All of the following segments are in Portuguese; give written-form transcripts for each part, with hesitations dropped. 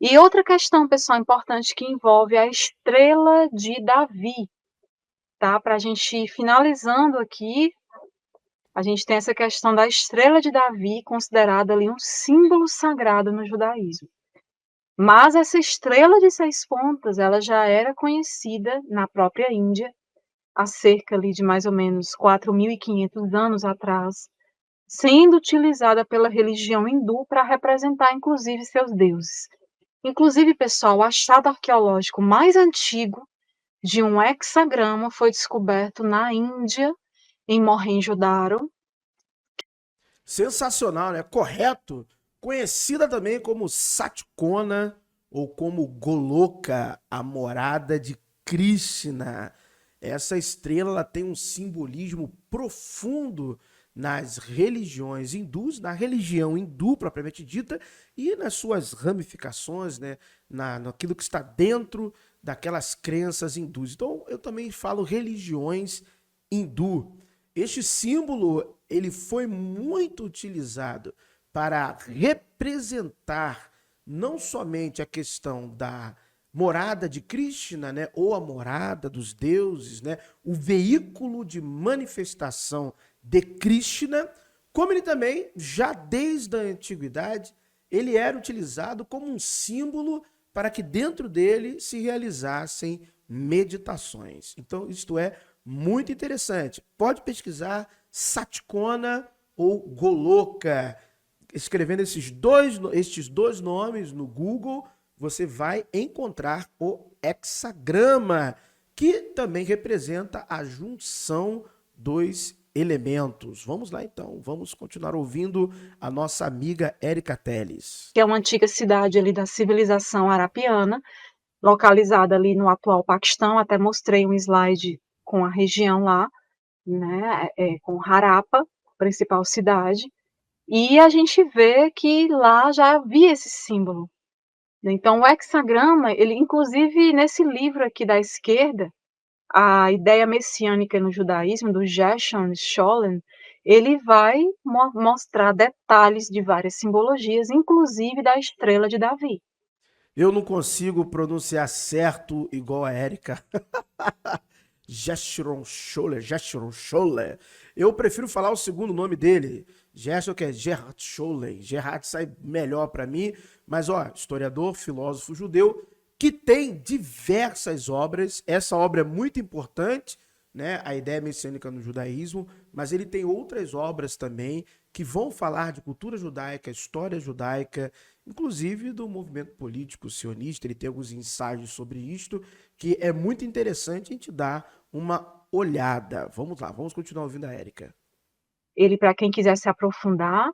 E outra questão, pessoal, importante que envolve a estrela de Davi, tá? Para a gente ir finalizando aqui, a gente tem essa questão da estrela de Davi, considerada ali um símbolo sagrado no judaísmo. Mas essa estrela de 6 pontas, ela já era conhecida na própria Índia, há cerca ali de mais ou menos 4.500 anos atrás, sendo utilizada pela religião hindu para representar, inclusive, seus deuses. Inclusive, pessoal, o achado arqueológico mais antigo de um hexagrama foi descoberto na Índia, em Mohenjo-Daro. Sensacional, né? Correto. Conhecida também como Satkona ou como Goloka, a morada de Krishna. Essa estrela ela tem um simbolismo profundo nas religiões hindus, na religião hindu propriamente dita, e nas suas ramificações, né, naquilo que está dentro daquelas crenças hindus. Então, eu também falo religiões hindu. Este símbolo ele foi muito utilizado para representar não somente a questão da morada de Krishna, né, ou a morada dos deuses, né, o veículo de manifestação de Krishna, como ele também, já desde a antiguidade, ele era utilizado como um símbolo para que dentro dele se realizassem meditações. Então, isto é muito interessante. Pode pesquisar Satkona ou Goloka. Escrevendo estes dois nomes no Google, você vai encontrar o hexagrama, que também representa a junção dos elementos. Vamos lá então, vamos continuar ouvindo a nossa amiga Érica Teles. Que é uma antiga cidade ali da civilização arapiana, localizada ali no atual Paquistão. Até mostrei um slide com a região lá, né, com Harappa, principal cidade, e a gente vê que lá já havia esse símbolo. Então, o hexagrama, ele, inclusive, nesse livro aqui da esquerda, a ideia messiânica no judaísmo, do Gershon Scholem, ele vai mostrar detalhes de várias simbologias, inclusive da estrela de Davi. Eu não consigo pronunciar certo igual a Érica. Gershon Scholler. Eu prefiro falar o segundo nome dele. Gershon, que é Gerhard Scholler. Gerhard sai melhor para mim, mas ó, historiador, filósofo judeu, que tem diversas obras. Essa obra é muito importante, né? A ideia messiânica no judaísmo, mas ele tem outras obras também que vão falar de cultura judaica, história judaica, inclusive do movimento político sionista. Ele tem alguns ensaios sobre isto que é muito interessante a gente dar uma olhada. Vamos lá, vamos continuar ouvindo a Érica. Ele, para quem quiser se aprofundar,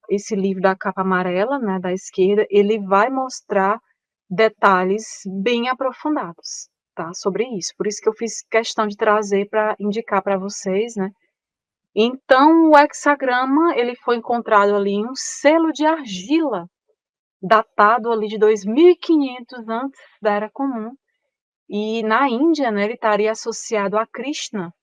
esse livro da capa amarela, né, da esquerda, ele vai mostrar detalhes bem aprofundados, tá, sobre isso. Por isso que eu fiz questão de trazer para indicar para vocês, né. Então, o hexagrama, ele foi encontrado ali em um selo de argila, datado ali de 2500 antes da Era Comum, e na Índia, né, ele estaria associado a Krishna,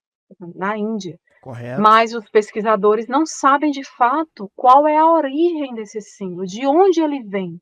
na Índia. Correto? Mas os pesquisadores não sabem de fato qual é a origem desse símbolo, de onde ele vem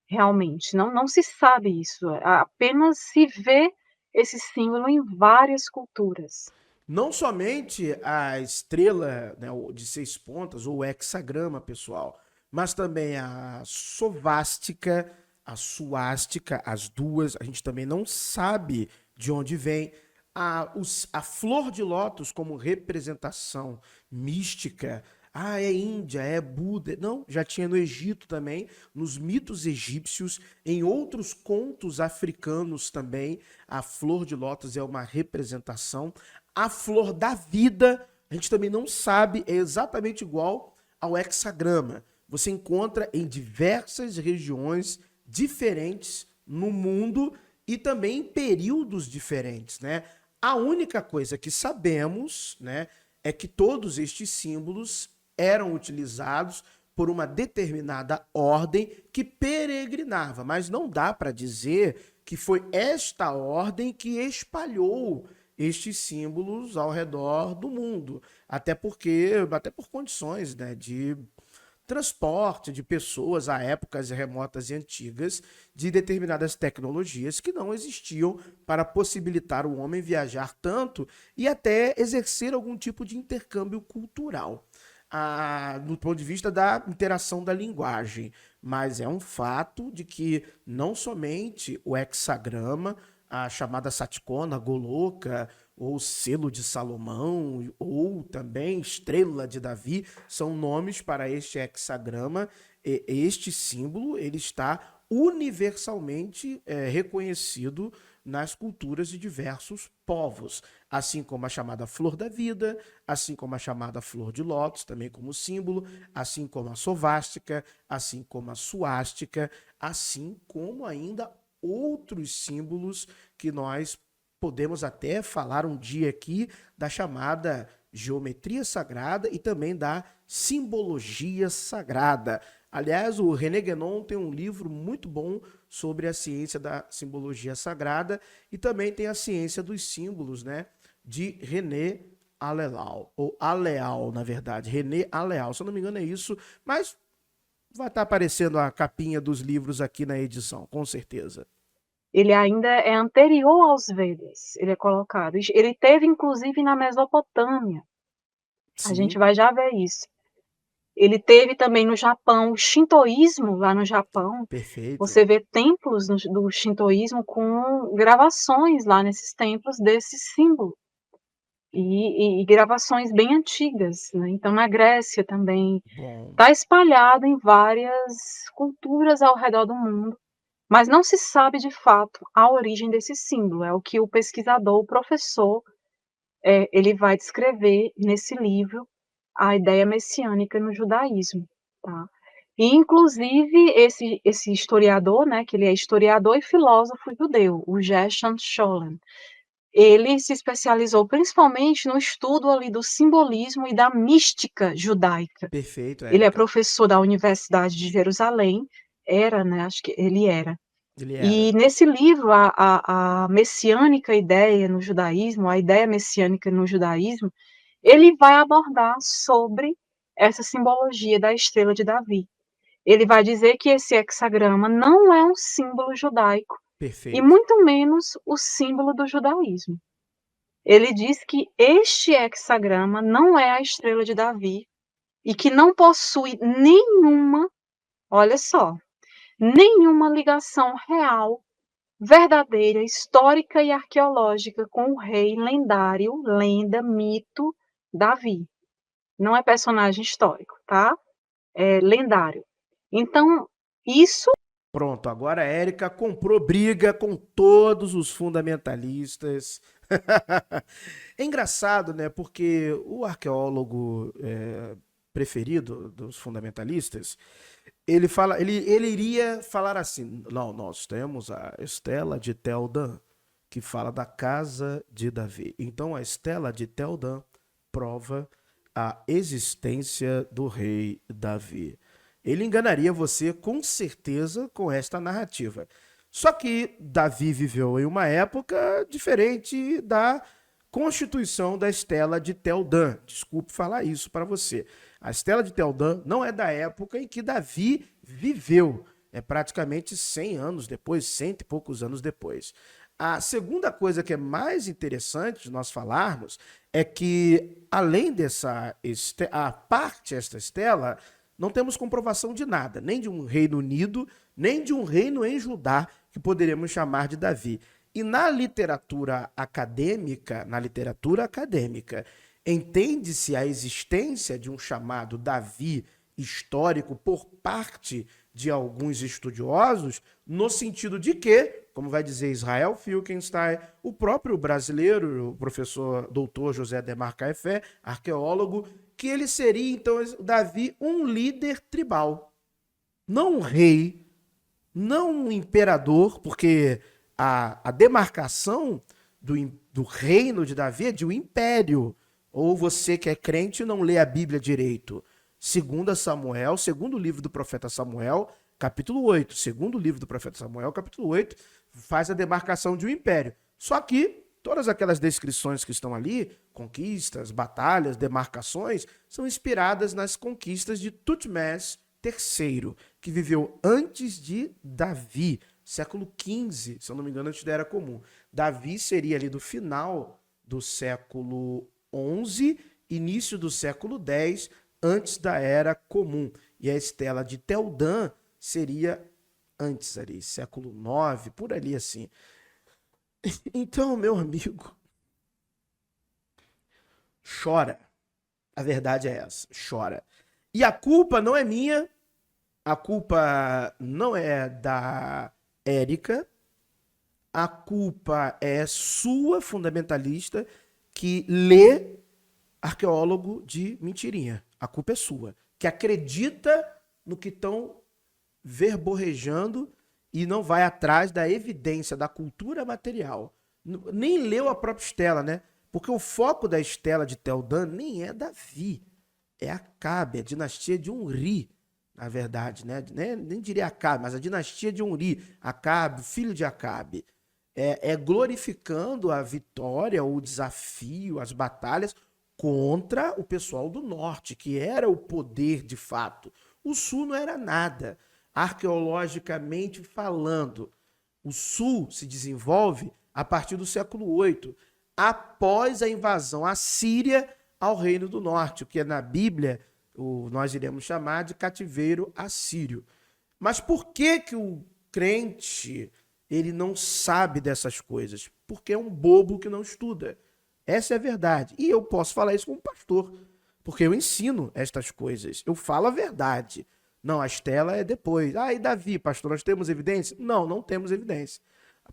realmente. Não se sabe isso, apenas se vê esse símbolo em várias culturas. Não somente a estrela, né, de 6 pontas, ou o hexagrama, pessoal, mas também a sovástica, a suástica, as duas, a gente também não sabe de onde vem. A flor de lótus como representação mística. Ah, é Índia, é Buda. Não, já tinha no Egito também, nos mitos egípcios, em outros contos africanos também, a flor de lótus é uma representação. A flor da vida, a gente também não sabe, é exatamente igual ao hexagrama. Você encontra em diversas regiões diferentes no mundo e também em períodos diferentes, né? A única coisa que sabemos, né, é que todos estes símbolos eram utilizados por uma determinada ordem que peregrinava, mas não dá para dizer que foi esta ordem que espalhou estes símbolos ao redor do mundo, até por condições, né, de transporte de pessoas a épocas remotas e antigas de determinadas tecnologias que não existiam para possibilitar o homem viajar tanto e até exercer algum tipo de intercâmbio cultural. Do ponto de vista da interação da linguagem. Mas é um fato de que não somente o hexagrama, a chamada Saticona, Goloka, ou selo de Salomão, ou também estrela de Davi, são nomes para este hexagrama. Este símbolo ele está universalmente reconhecido nas culturas de diversos povos, assim como a chamada flor da vida, assim como a chamada flor de lótus, também como símbolo, assim como a sovástica, assim como a suástica, assim como ainda outros símbolos que nós podemos até falar um dia aqui da chamada geometria sagrada e também da simbologia sagrada. Aliás, o René Guénon tem um livro muito bom sobre a ciência da simbologia sagrada e também tem a ciência dos símbolos, né, de René Aleal, ou Aleal, na verdade, René Aleal, se eu não me engano é isso, mas vai estar aparecendo a capinha dos livros aqui na edição, com certeza. Ele ainda é anterior aos Vedas, ele é colocado. Ele teve, inclusive, na Mesopotâmia. A gente Sim, vai já ver isso. Ele teve também no Japão, o shintoísmo lá no Japão. perfeito. Você vê templos do shintoísmo com gravações lá nesses templos desse símbolo. E gravações bem antigas, né? Então, na Grécia também. Bom, Está espalhado em várias culturas ao redor do mundo, mas não se sabe de fato a origem desse símbolo. É o que o pesquisador, o professor, ele vai descrever nesse livro, A Ideia Messiânica no Judaísmo. Tá? E, inclusive, esse historiador, né, que ele é historiador e filósofo judeu, o Gershon Scholem, ele se especializou principalmente no estudo ali do simbolismo e da mística judaica. perfeito, Ele é Érica. professor da Universidade de Jerusalém, era, né, acho que ele era. Ele era. E nesse livro, a messiânica ideia no judaísmo, a ideia messiânica no judaísmo, ele vai abordar sobre essa simbologia da estrela de Davi. Ele vai dizer que esse hexagrama não é um símbolo judaico, e Perfeito. muito menos o símbolo do judaísmo. Ele diz que este hexagrama não é a estrela de Davi e que não possui nenhuma, olha só, nenhuma ligação real, verdadeira, histórica e arqueológica com o rei lendário, lenda, mito, Davi. Não é personagem histórico, tá? É lendário. Então, isso Pronto, agora a Érica comprou briga com todos os fundamentalistas. É engraçado, né? Porque o arqueólogo preferido dos fundamentalistas, ele iria falar assim: não, nós temos a Estela de Teldan, que fala da casa de Davi. Então a Estela de Teldan prova a existência do rei Davi. Ele enganaria você com certeza com esta narrativa. Só que Davi viveu em uma época diferente da constituição da Estela de Teldan. Desculpe falar isso para você. A Estela de Teldan não é da época em que Davi viveu. É praticamente 100 anos depois, cento e poucos anos depois. A segunda coisa que é mais interessante de nós falarmos é que, além dessa a parte esta estela, não temos comprovação de nada, nem de um reino unido, nem de um reino em Judá, que poderíamos chamar de Davi. E na literatura acadêmica, entende-se a existência de um chamado Davi histórico por parte de alguns estudiosos, no sentido de que, como vai dizer Israel Filkenstein, o próprio brasileiro, o professor doutor José Adhemar Caefé, arqueólogo, que ele seria, então, Davi, um líder tribal. Não um rei, não um imperador, porque a demarcação do reino de Davi é de um império. Ou você que é crente não lê a Bíblia direito. Segundo livro do profeta Samuel, capítulo 8. Segundo livro do profeta Samuel, capítulo 8, faz a demarcação de um império. Só que todas aquelas descrições que estão ali, conquistas, batalhas, demarcações, são inspiradas nas conquistas de Tutmés III, que viveu antes de Davi, século XV, se eu não me engano, antes da Era Comum. Davi seria ali do final do século XI, início do século X, antes da Era Comum. E a estela de Teldã seria antes ali, século IX, por ali assim. Então, meu amigo, chora. A verdade é essa, chora. E a culpa não é minha, a culpa não é da Érica, a culpa é sua, fundamentalista, que lê arqueólogo de mentirinha. A culpa é sua, que acredita no que estão verborrejando e não vai atrás da evidência, da cultura material. Nem leu a própria estela, né? Porque o foco da estela de Teldã nem é Davi, é Acabe, a dinastia de Unri, na verdade, né? Nem diria Acabe, mas a dinastia de Unri, Acabe, filho de Acabe. É glorificando a vitória, o desafio, as batalhas contra o pessoal do norte, que era o poder de fato. O sul não era nada. Arqueologicamente falando, o sul se desenvolve a partir do século VIII, após a invasão assíria ao Reino do Norte, o que na Bíblia nós iremos chamar de cativeiro assírio. Mas por que o crente ele não sabe dessas coisas? Porque é um bobo que não estuda. Essa é a verdade. E eu posso falar isso como pastor, porque eu ensino estas coisas. Eu falo a verdade. Não, a estela é depois. E Davi, pastor, nós temos evidência? Não, não temos evidência.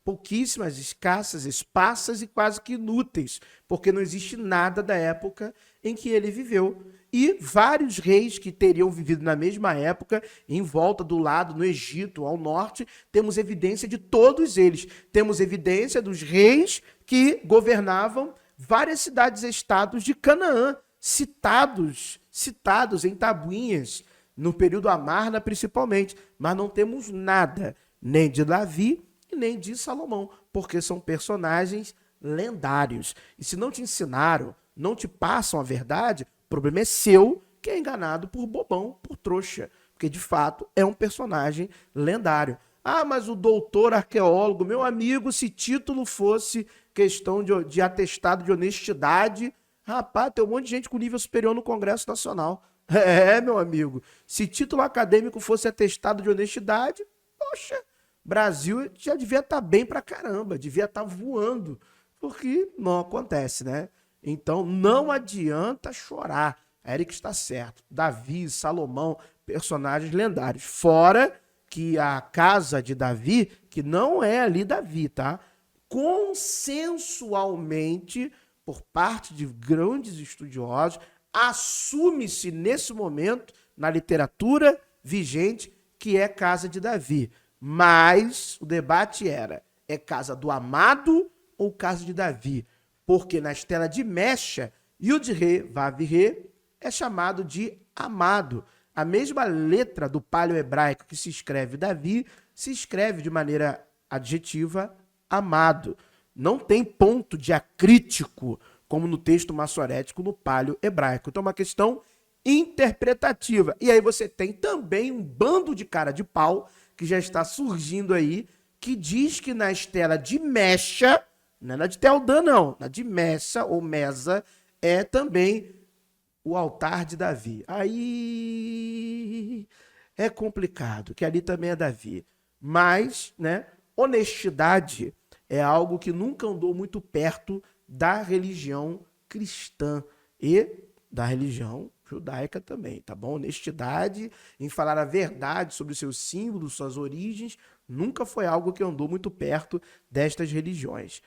Pouquíssimas, escassas, esparsas e quase que inúteis, porque não existe nada da época em que ele viveu. E vários reis que teriam vivido na mesma época, em volta do lado, no Egito, ao norte, temos evidência de todos eles. Temos evidência dos reis que governavam várias cidades-estados de Canaã, citados em tabuinhas, no período Amarna principalmente, mas não temos nada, nem de Davi e nem de Salomão, porque são personagens lendários. E se não te ensinaram, não te passam a verdade, o problema é seu, que é enganado por bobão, por trouxa, porque de fato é um personagem lendário. Mas o doutor arqueólogo, meu amigo, se título fosse questão de atestado de honestidade, rapaz, tem um monte de gente com nível superior no Congresso Nacional. Meu amigo, se título acadêmico fosse atestado de honestidade, poxa, Brasil já devia estar bem pra caramba, devia estar voando, porque não acontece, né? Então não adianta chorar. A Érica está certo. Davi, Salomão, personagens lendários. Fora que a casa de Davi, que não é ali Davi, tá? Consensualmente, por parte de grandes estudiosos, assume-se nesse momento, na literatura vigente, que é casa de Davi. Mas o debate é casa do amado ou casa de Davi? Porque na estela de Mecha, Yud-Re, Vav-Re, é chamado de amado. A mesma letra do paleo-hebraico que se escreve Davi, se escreve de maneira adjetiva amado. Não tem ponto diacrítico, como no texto massorético no paleo-hebraico. Então é uma questão interpretativa. E aí você tem também um bando de cara de pau que já está surgindo aí, que diz que na estela de Mecha, não é na de Teldã não, na de Mecha ou Mesa, é também o altar de Davi. Aí é complicado, que ali também é Davi. Mas, né, honestidade é algo que nunca andou muito perto da religião cristã e da religião judaica também, tá bom? Honestidade em falar a verdade sobre os seus símbolos, suas origens, nunca foi algo que andou muito perto destas religiões.